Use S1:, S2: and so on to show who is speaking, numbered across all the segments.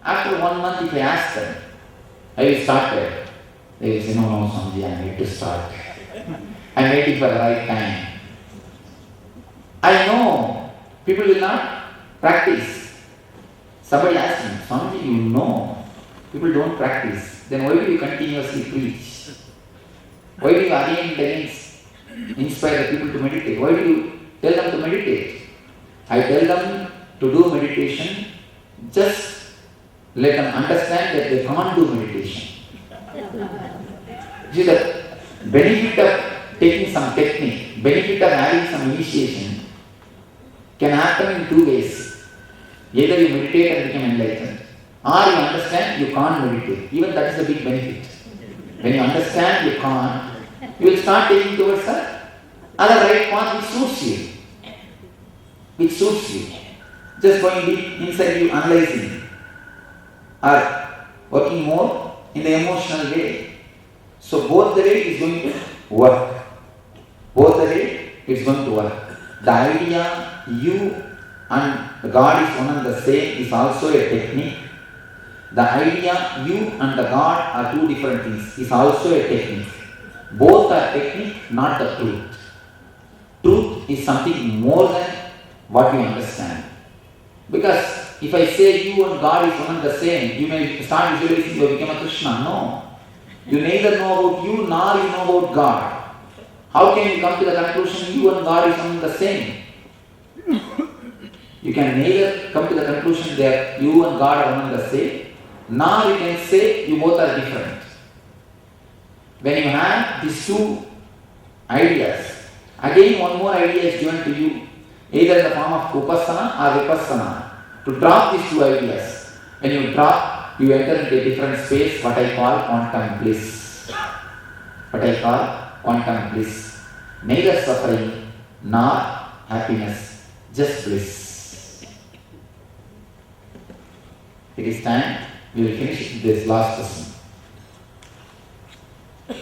S1: After 1 month, if I ask them, have you started? They will say, no, Swamiji, I need to start. I'm waiting for the right time. I know people will not practice. Somebody asked me, Swamiji, you know people don't practice. Then why do you continuously preach? Why do you again and again inspire the people to meditate? Why do you tell them to meditate? I tell them to do meditation, just let them understand that they can't do meditation. See, the benefit of taking some technique, benefit of having some initiation can happen in 2 ways. Either you meditate and become enlightened, or you understand you can't meditate. Even that is a big benefit. When you understand you can't, you will start taking towards the other right path which suits you. Which suits you. Just going deep inside you, analyzing, or working more in the emotional way. So both the way is going to work. Both the way is going to work. The idea you and God is one and the same is also a technique. The idea you and the God are two different things is also a technique. Both are technique, not the truth. Truth is something more than what you understand. Because if I say you and God is one and the same, you may start visualizing you become a Krishna. No. You neither know about you nor you know about God. How can you come to the conclusion you and God is one and the same? You can neither come to the conclusion that you and God are one and the same, nor you can say you both are different. When you have these two ideas, again one more idea is given to you, either in the form of upasana or vipassana, to drop these two ideas. When you drop, you enter into a different space, what I call quantum bliss. What I call quantum bliss. Neither suffering nor happiness, just bliss. It is time, we will finish this last lesson.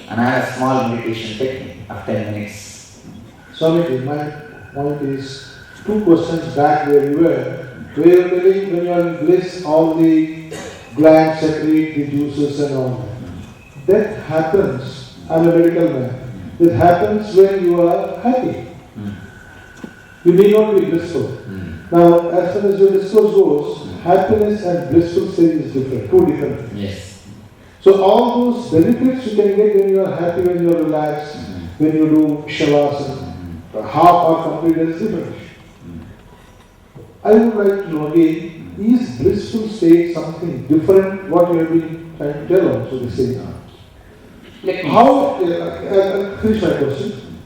S1: And I have a small meditation technique of 10 minutes.
S2: Swamiji, my point is 2 questions back where you were telling when you are in bliss, all the glands secrete the juices and all that. That happens, I'm a medical man, that happens when you are happy. You may not be blissful. Now, as far as your discourse goes, happiness and blissful state is different, 2 different things.
S1: Yes.
S2: So all those benefits you can get when you are happy, when you are relaxed, when you do shavasana, half or complete is different. I would like to know again, is blissful state something different what you have been trying to tell also the same now? How, I'll finish my question.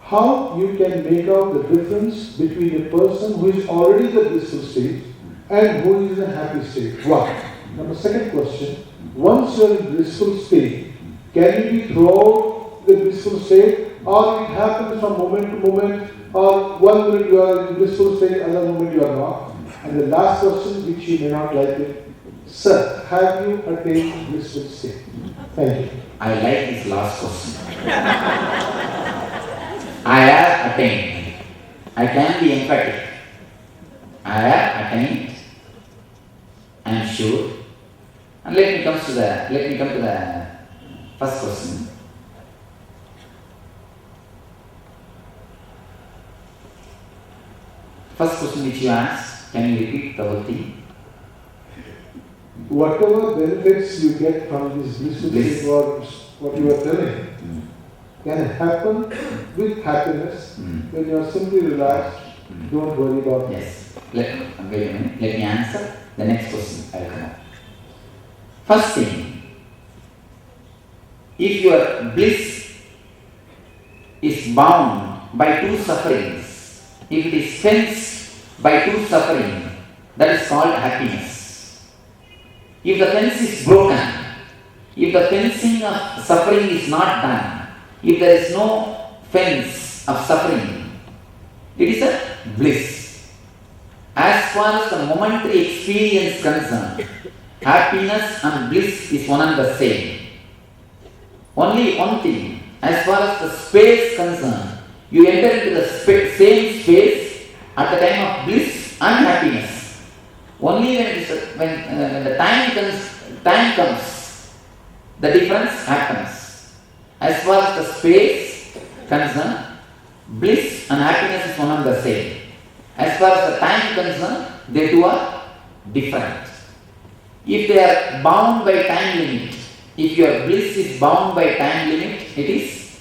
S2: How you can make out the difference between a person who is already in the blissful state and who is in a happy state? One. Now the second question, once you are in blissful state, can you be throughout the blissful state, or it happens from moment to moment, or 1 minute you are in blissful state, another moment you are not? And the last question, which you may not like it, sir, have you attained blissful state? Thank you.
S1: I like this last question. I have attained. I can be emphatic. I have attained. I am sure. And let me come to the first question. First question which you asked, can you repeat the whole thing?
S2: Whatever benefits you get from this blissful state, what you are telling, can happen with happiness when you are simply relaxed, don't worry about it.
S1: Yes. Wait a minute. Let me answer the next question. I will come up. First thing, if your bliss is bound by 2 sufferings, if it is fenced by 2 suffering, that is called happiness. If the fence is broken, if the fencing of suffering is not done, if there is no fence of suffering, it is a bliss. As far as the momentary experience concerned, happiness and bliss is one and the same. Only one thing, as far as the space concerned, you enter into the same space at the time of bliss and happiness. Only when the time time comes, the difference happens. As far as the space concerned, bliss and happiness is one and the same. As far as the time concerned, they two are different. If they are bound by time limit, if your bliss is bound by time limit, it is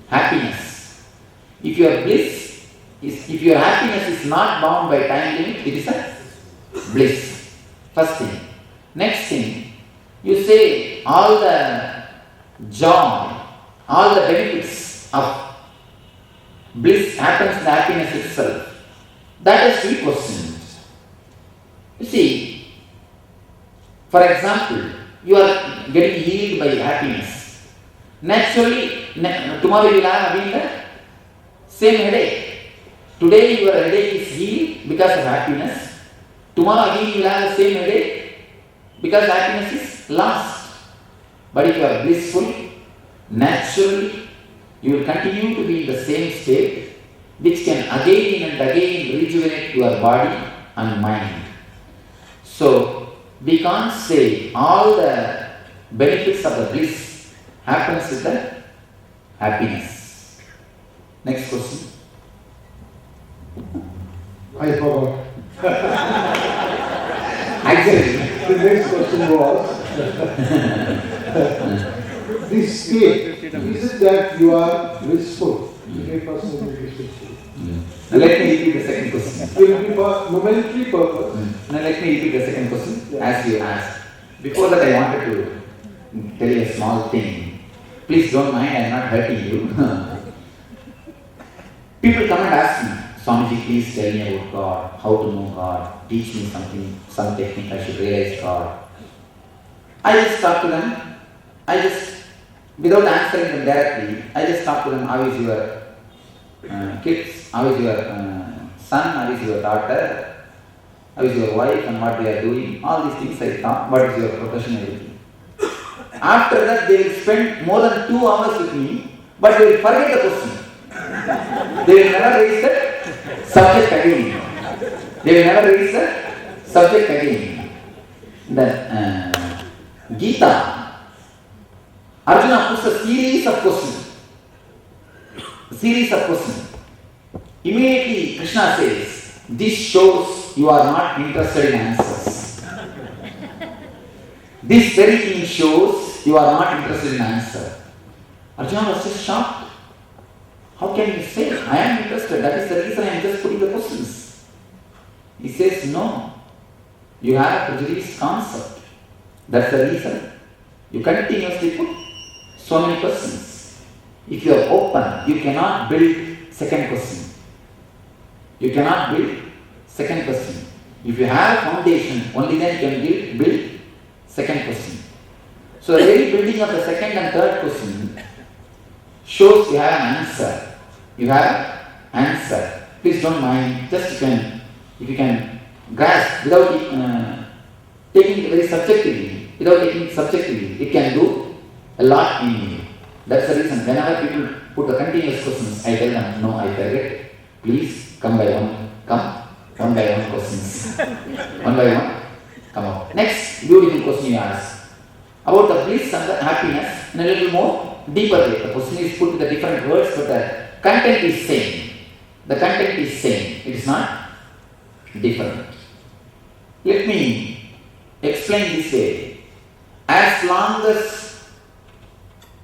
S1: happiness. If your happiness is not bound by time limit, it is a bliss. First thing. Next thing, you say all the joy, all the benefits of bliss happens in the happiness itself. That is to be questioned. You see, for example, you are getting healed by happiness. Naturally, tomorrow you will have again the same headache. Today your headache is healed because of happiness. Tomorrow again you will have the same headache because happiness is lost. But if you are blissful, naturally you will continue to be in the same state, which can again and again rejuvenate your body and mind. So, we can't say all the benefits of the bliss happens with the happiness. Next question.
S2: I forgot.
S1: Actually,
S2: The next question was, this state, is it that you are blissful? The state person will be blissful.
S1: Now let me repeat the second question.
S2: It will be for momentary purpose.
S1: Now let me repeat the second question as you asked. Before that I wanted to tell you a small thing. Please don't mind, I am not hurting you. People come and ask me, Swamiji, please tell me about God, how to know God, teach me something, some technique I should realize God. I just talk to them, without answering them directly, I just talk to them, how is your kids, how is your son, how is your daughter, how is your wife and what they are doing, all these things I talk, what is your profession, everything. After that they will spend more than 2 hours with me, but they will forget the question. They will never raise the subject again. They will never raise the subject again. The Gita, Arjuna puts a series of questions. Immediately Krishna says, this shows you are not interested in answers. This very thing shows you are not interested in answer. Arjuna was just shocked. How can you say, I am interested, that is the reason I am just putting the questions. He says, no, you have a prejudiced concept. That's the reason you continuously put so many questions. If you are open, you cannot build second question. You cannot build second question. If you have a foundation, only then you can build second question. So the very building of the second and third question shows you have an answer. You have answer. Please don't mind, just if you can grasp without taking it very subjectively, it can do a lot in you. That's the reason whenever people put the continuous questions, I tell them, no, I forget. Please come by one by one questions. One by one, come out. Next beautiful question you ask about the bliss and the happiness in a little more deeper way. The question is put with the different words, but the content is same. The content is same. It is not different. Let me explain this way. As long as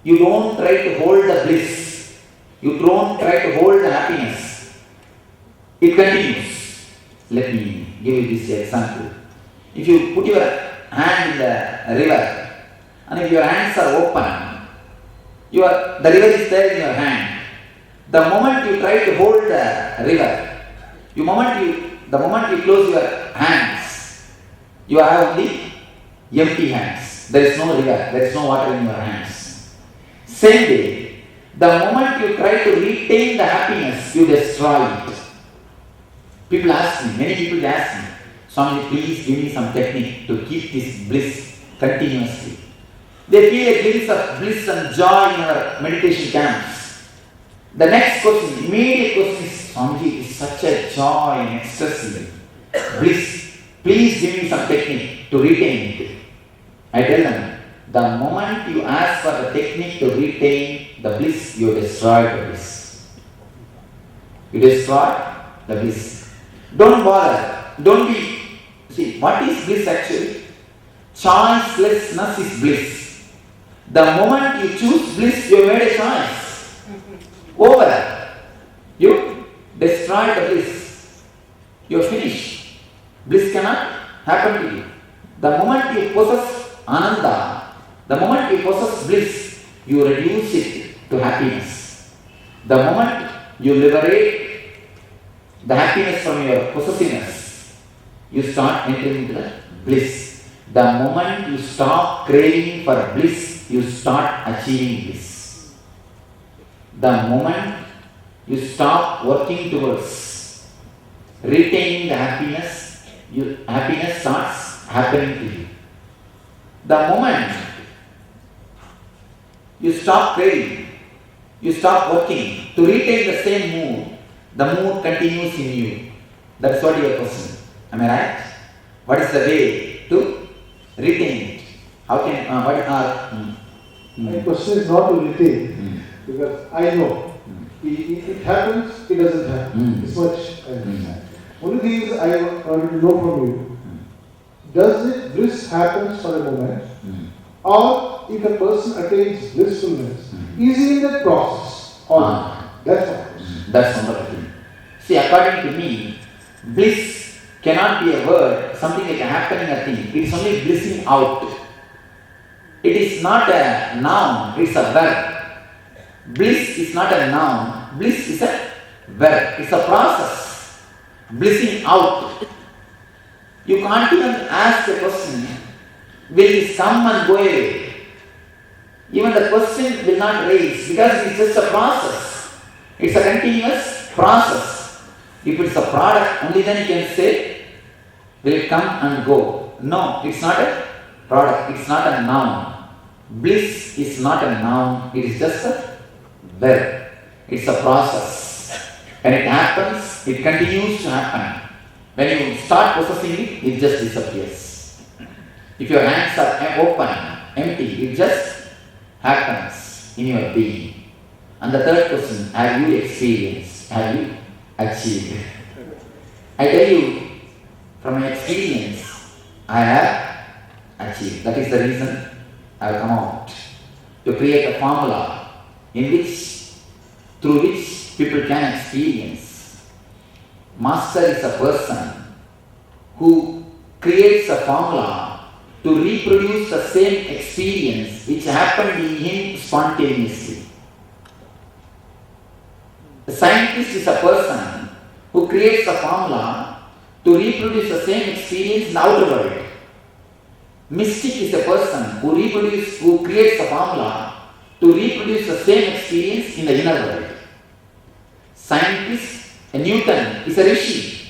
S1: you don't try to hold the bliss, you don't try to hold the happiness, it continues. Let me give you this example. If you put your hand in the river, and if your hands are open, the river is there in your hand. The moment you try to hold the river, the moment you close your hands, you have only empty hands. There is no river, there is no water in your hands. Same way, the moment you try to retain the happiness, you destroy it. People ask me, many people ask me, Swami, please give me some technique to keep this bliss continuously. They feel a glimpse of bliss and joy in our meditation camps. The next question, immediate question is, Swamiji, it is such a joy and ecstasy, bliss. Please give me some technique to retain it. I tell them, the moment you ask for the technique to retain the bliss, you destroy the bliss. You destroy the bliss. Don't bother. Don't be. See, what is bliss actually? Choicelessness is bliss. The moment you choose bliss, you made a choice. Over. You destroy the bliss. You're finished. Bliss cannot happen to you. The moment you possess ananda, the moment you possess bliss, you reduce it to happiness. The moment you liberate the happiness from your possessiveness, you start entering into the bliss. The moment you stop craving for bliss, you start achieving bliss. The moment you stop working towards retaining the happiness, happiness starts happening to you. The moment you stop craving, you stop working to retain the same mood, the mood continues in you. That's what your question. Am I right? What is the way to retain it? How can, what are...
S2: My question is not to retain, because I know. It happens, it doesn't happen. This much I understand. Only thing is I want to know from you. Does it bliss happens for a moment, or if a person attains blissfulness, is he in that process? Or that's what.
S1: That's another thing. See, according to me, bliss cannot be a word, something like a happening a thing. It is only blissing out. It is not a noun, it is a verb. Bliss is not a noun, bliss is a verb. It's a process. Blissing out. You can't even ask the question, will this come and go away? Even the question will not raise because it's just a process. It's a continuous process. If it's a product, only then you can say, will it come and go? No, it's not a product, it's not a noun. Bliss is not a noun, it is just a verb. It's a process. When it happens, it continues to happen. When you start possessing it, it just disappears. If your hands are open, empty, it just happens in your being. And the third question, have you experienced? Have you achieved? I tell you, from my experience, I have achieved. That is the reason I have come out to create a formula through which people can experience. Master is a person who creates a formula to reproduce the same experience which happened in him spontaneously. The scientist is a person who creates a formula to reproduce the same experience in the outer world. Mystic is a person who creates a formula to reproduce the same experience in the inner world. Scientist, a Newton, is a rishi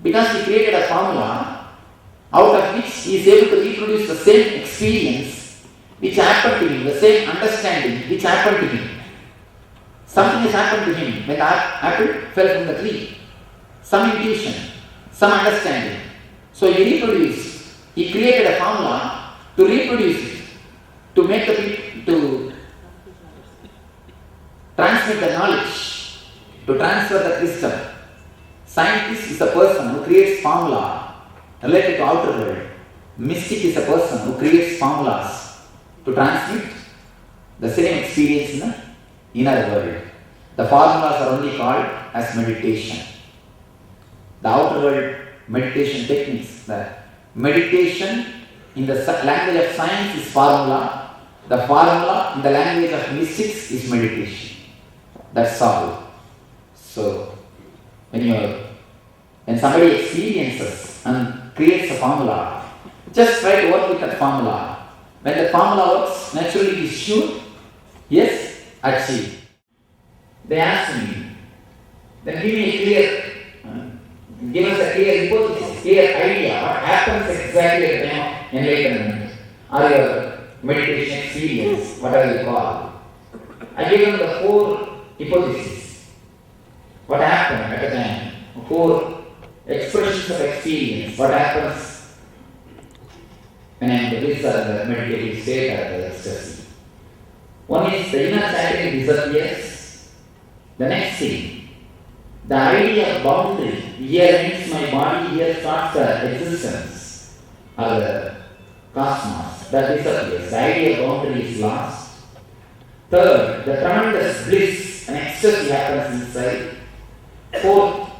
S1: because he created a formula out of which he is able to reproduce the same experience which happened to him, the same understanding which happened to him. Something has happened to him when the apple fell from the tree. Some intuition, some understanding. So he created a formula to reproduce it, to make the people, to transmit the knowledge, to transfer the wisdom. Scientist is a person who creates formula related to outer world. Mystic is a person who creates formulas to transmit the same experience in the inner world. The formulas are only called as meditation. The outer world meditation techniques. The meditation in the language of science is formula. The formula in the language of mystics is meditation. That's all. So, when somebody experiences and creates a formula, just try to work with that formula. When the formula works, naturally it is sure, yes, achieve. They asked me, then give us a clear hypothesis, clear idea, what happens exactly at the time of enlightenment, or your meditation experience, whatever you call. I gave them the 4 hypotheses. What happened at the time? 4 expressions of experience. What happens when I am in the bliss or the meditative state or the ecstasy. One is the inner chattering disappears. The next thing, the idea of boundary, here ends my body, here starts the existence or the cosmos, that disappears. The idea of boundary is lost. Third, the tremendous bliss and ecstasy happens inside. Fourth,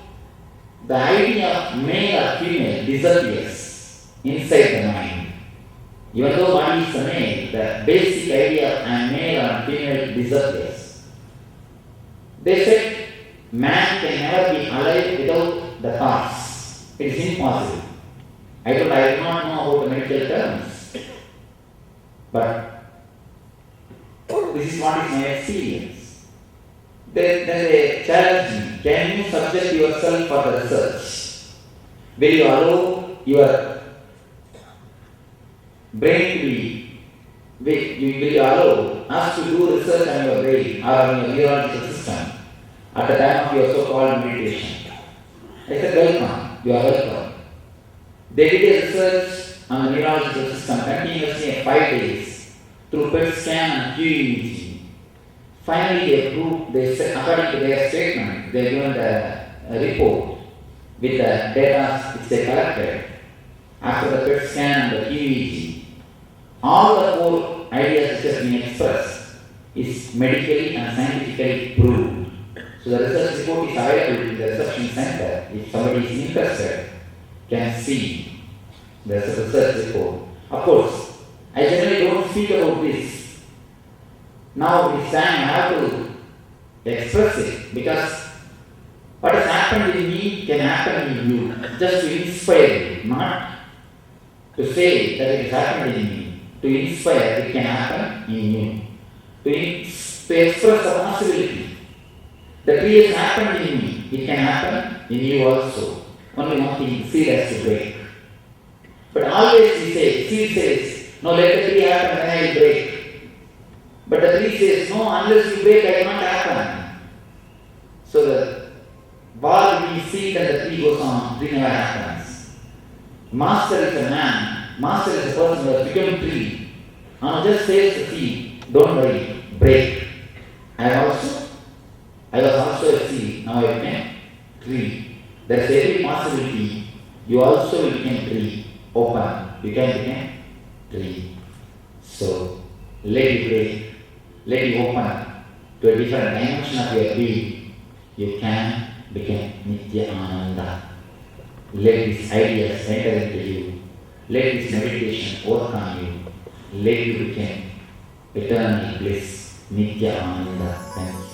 S1: the idea of male or female disappears inside the mind. Even though body is a male, the basic idea of male or female disappears. They said man can never be alive without the thoughts. It is impossible. I do not know about the medical terms, but this is what is my experience. Then they challenge me, can you subject yourself for the research? Will you allow your brain to be, will you allow us to do research on your brain or on your neurological system at the time of your so-called meditation? I said, welcome, you are welcome. They did a research on the neurological system continuously for 5 days through PET scan and QEEG. Finally, they proved, according to their statement, they given the report with the data which they collected after the PET scan and the QEEG. All the 4 ideas which have been expressed is medically and scientifically proved. So the research report is available in the reception center. If somebody is interested, can see the research report. Of course, I generally don't speak about this. Now it's time I have to express it, because what has happened in me can happen in you, just to inspire you, not to say that it has happened in me. To inspire, it can happen in you. To express the possibility. The tree has happened in me, it can happen in you also. Only one thing, seed has to break. But always we say, seed says, no, let the tree happen, then I will break. But the tree says, no, unless you break, I cannot happen. So the war between seed and the tree goes on, tree never happens. Master is a man, master is a person who has become tree. Just says the seed, don't worry, break. I was also a seed, now I became tree. There is every possibility, you also will become tree, open, you can become tree. So, let it break. Let it open to a different dimension of your being. You can become Nithyananda. Let these ideas enter into you. Let this meditation work on you. Let you become eternal bliss, Nithyananda. Thank you.